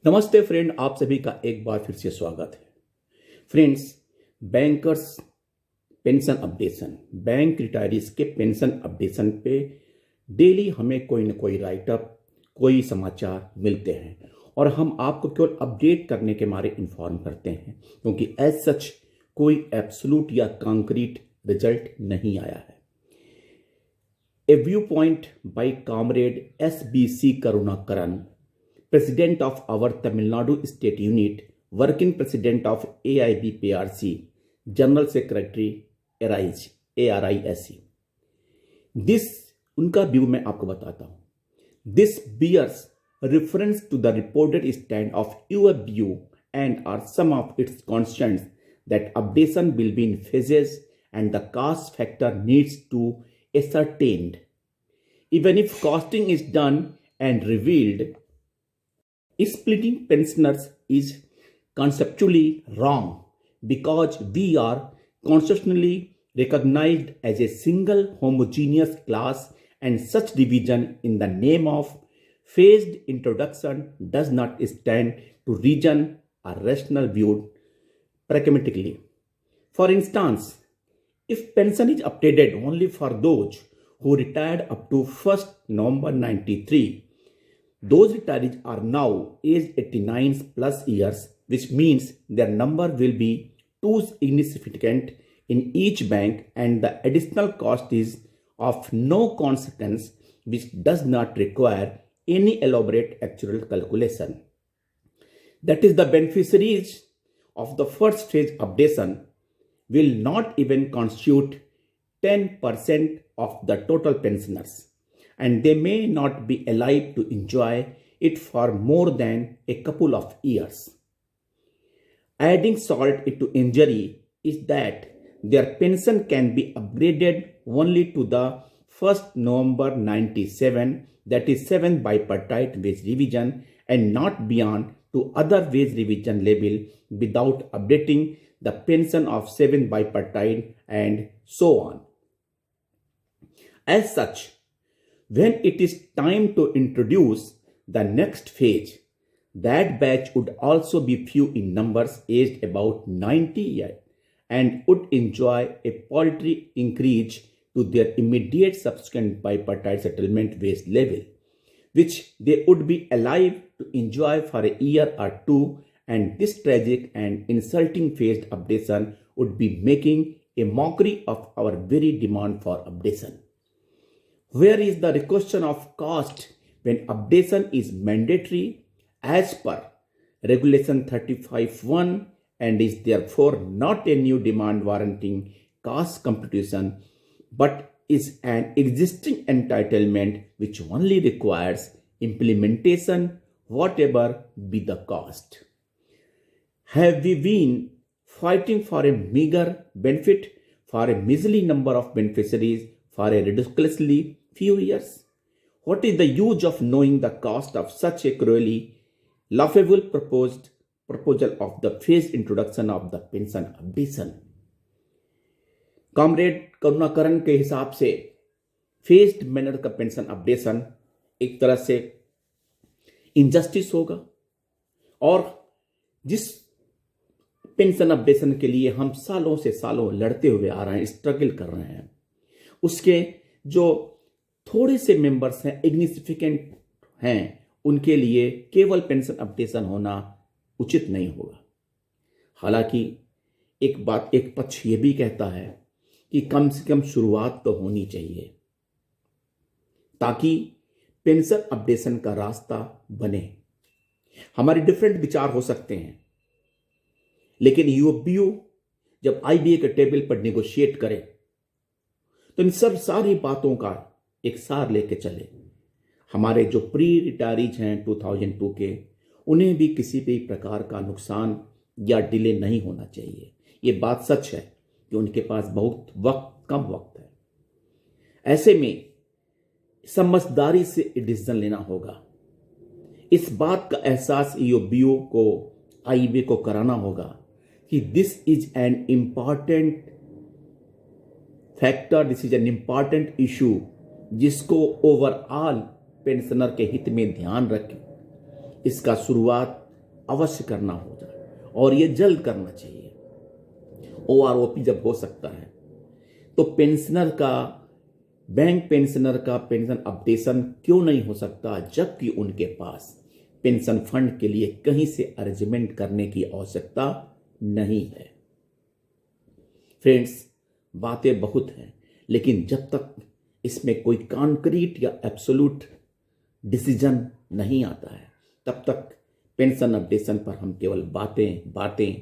नमस्ते फ्रेंड, आप सभी का एक बार फिर से स्वागत है। Friends, bankers pension updation, bank retirees के पेंशन अपडेशन पे डेली हमें कोई ना कोई राइटअप, कोई समाचार मिलते हैं और हम आपको केवल अपडेट करने के मारे इन्फॉर्म करते हैं, क्योंकि एज सच कोई एब्सोल्यूट या कंक्रीट रिजल्ट नहीं आया है। A view point by comrade SBC Karunakaran, President of our Tamil Nadu State Unit, Working President of AIBPRC, General Secretary ARISE. This उनका व्यू मैं आपको बताता हूँ. This bears reference to the reported stand of UFBU and are some of its concerns that updation will be in phases and the cost factor needs to ascertained. Even if costing is done and revealed, splitting pensioners is conceptually wrong because we are constitutionally recognized as a single homogeneous class, and such division in the name of phased introduction does not stand to reason or rational viewed pragmatically. For instance, if pension is updated only for those who retired up to 1st November 93, those retirees are now aged 89 plus years, which means their number will be too insignificant in each bank, and the additional cost is of no consequence, which does not require any elaborate actuarial calculation. That is, the beneficiaries of the first phase updation will not even constitute 10% of the total pensioners, and they may not be alive to enjoy it for more than a couple of years. Adding salt into injury is that their pension can be upgraded only to the 1st November 97, that is 7th bipartite wage revision, and not beyond to other wage revision level without updating the pension of 7th bipartite and so on. As such, when it is time to introduce the next phase, that batch would also be few in numbers, aged about 90 years, and would enjoy a paltry increase to their immediate subsequent bipartite settlement wage level, which they would be alive to enjoy for a year or two, and this tragic and insulting phased updation would be making a mockery of our very demand for updation. Where is the question of cost when updation is mandatory as per Regulation 35(1) and is therefore not a new demand warranting cost computation, but is an existing entitlement which only requires implementation, whatever be the cost? Have we been fighting for a meager benefit for a measly number of beneficiaries for a ridiculously few years? What is the use of knowing the cost of such a cruelly laughable proposal of the phased introduction of the pension updation? Comrade Karunakaran के हिसाब से faced manner का pension updation एक तरह से injustice होगा, और जिस पेंशन अपडेशन के लिए हम सालों से सालों लड़ते हुए आ रहे हैं, स्ट्रगल कर रहे हैं, उसके जो थोड़े से मेंबर्स हैं, इग्निफिकेंट हैं, उनके लिए केवल पेंशन अपडेशन होना उचित नहीं होगा। हालांकि एक पक्ष ये भी कहता है कि कम से कम शुरुआत तो होनी चाहिए ताकि पेंशन अपडेशन का रास्ता बने। हमारे डिफरेंट विचार हो सकते हैं, लेकिन यूबीयू जब IBA के टेबल पर नेगोशिएट करे तो इन सब सारी बातों का एक सार लेके चले। हमारे जो प्री रिटायरीज हैं 2002 के, उन्हें भी किसी भी प्रकार का नुकसान या डिले नहीं होना चाहिए। ये बात सच है कि उनके पास बहुत कम वक्त है। ऐसे में समझदारी से डिसीजन लेना होगा। इस बात का एहसास यूबीयू को, IBA को कराना होगा कि this is an important factor, this is an important issue जिसको ओवरऑल पेंशनर के हित में ध्यान रखें। इसका शुरुआत अवश्य करना होगा और ये जल्द करना चाहिए। OROP जब हो सकता है तो पेंशनर का, बैंक पेंशनर का पेंशन अपडेशन क्यों नहीं हो सकता, जबकि उनके पास पेंशन फंड के लिए कहीं से अरेंजमेंट करने की आवश्यकता नहीं है। फ्रेंड्स, बातें बहुत हैं, लेकिन जब तक इसमें कोई कॉन्क्रीट या एब्सोल्यूट डिसीजन नहीं आता है, तब तक पेंशन अपडेशन पर हम केवल बातें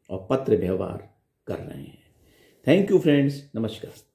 और पत्र व्यवहार कर रहे हैं। थैंक यू फ्रेंड्स, नमस्कार।